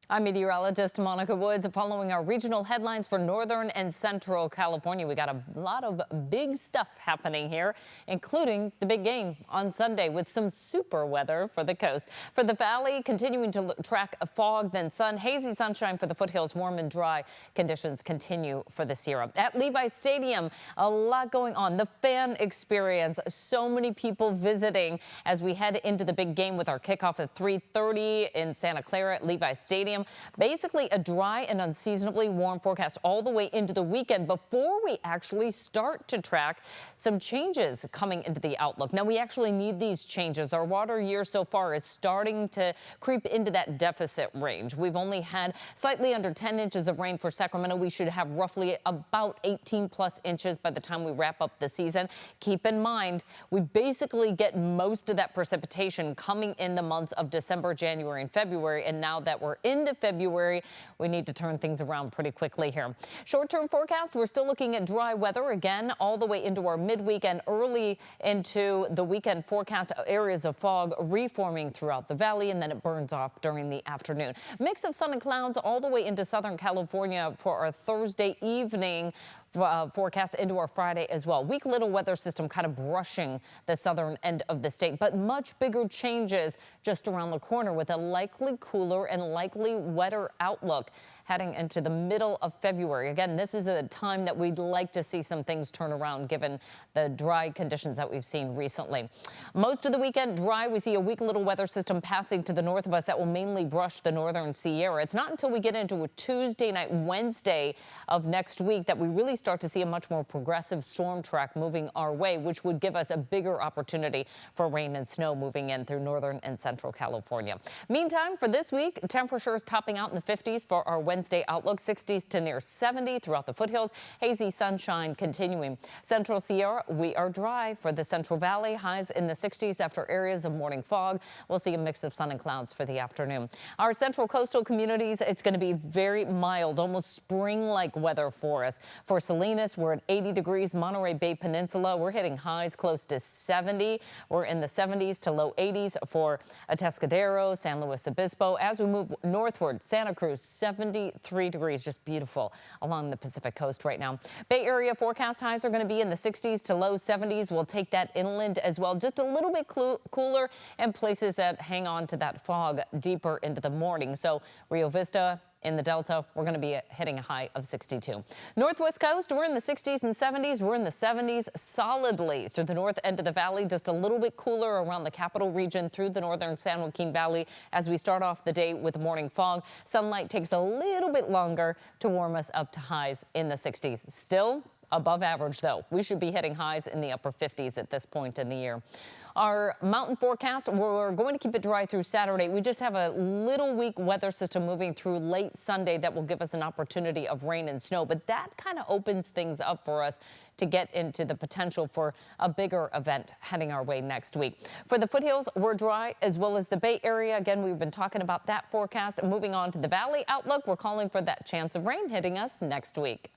I'm meteorologist Monica Woods. Following our regional headlines for northern and central California, we got a lot of big stuff happening here, including the big game on Sunday with some super weather for the coast. For the valley, continuing to track fog, then sun, hazy sunshine for the foothills, warm and dry conditions continue for the Sierra. At Levi Stadium, a lot going on. The fan experience, so many people visiting as we head into the big game with our kickoff at 3:30 in Santa Clara at Levi Stadium. Basically a dry and unseasonably warm forecast all the way into the weekend before we actually start to track some changes coming into the outlook. Now, we actually need these changes. Our water year so far is starting to creep into that deficit range. We've only had slightly under 10 inches of rain for Sacramento. We should have roughly about 18 plus inches by the time we wrap up the season. Keep in mind, we basically get most of that precipitation coming in the months of December, January, and February. And now that we're into February, we need to turn things around pretty quickly here. Short-term forecast, we're still looking at dry weather again all the way into our midweek and early into the weekend forecast. Areas of fog reforming throughout the valley, and then it burns off during the afternoon. Mix of sun and clouds all the way into Southern California for our Thursday evening forecast into our Friday as well. Weak little weather system kind of brushing the southern end of the state, but much bigger changes just around the corner with a likely cooler and likely wetter outlook heading into the middle of February. Again, this is a time that we'd like to see some things turn around given the dry conditions that we've seen recently. Most of the weekend dry. We see a weak little weather system passing to the north of us that will mainly brush the northern Sierra. It's not until we get into a Tuesday night, Wednesday of next week that we really start to see a much more progressive storm track moving our way, which would give us a bigger opportunity for rain and snow moving in through northern and central California. Meantime, for this week, temperatures topping out in the 50s for our Wednesday outlook, 60s to near 70 throughout the foothills. Hazy sunshine continuing. Central Sierra, we are dry. For the Central Valley, highs in the 60s after areas of morning fog. We'll see a mix of sun and clouds for the afternoon. Our central coastal communities, it's going to be very mild, almost spring-like weather for us. For Salinas, we're at 80 degrees. Monterey Bay Peninsula, we're hitting highs close to 70. We're in the 70s to low 80s for Atascadero, San Luis Obispo. As we move northward, Santa Cruz, 73 degrees, just beautiful along the Pacific coast right now. Bay Area forecast highs are going to be in the 60s to low 70s. We'll take that inland as well, just a little bit cooler, and places that hang on to that fog deeper into the morning. So Rio Vista, in the Delta, we're going to be hitting a high of 62. Northwest coast, we're in the 60s and 70s. We're in the 70s solidly through the north end of the valley, just a little bit cooler around the capital region through the northern San Joaquin Valley as we start off the day with morning fog. Sunlight takes a little bit longer to warm us up to highs in the 60s. Still above average, though. We should be hitting highs in the upper 50s at this point in the year. Our mountain forecast, we're going to keep it dry through Saturday. We just have a little weak weather system moving through late Sunday that will give us an opportunity of rain and snow, but that kind of opens things up for us to get into the potential for a bigger event heading our way next week. For the foothills, we're dry, as well as the Bay Area. Again, we've been talking about that forecast. Moving on to the valley outlook, we're calling for that chance of rain hitting us next week.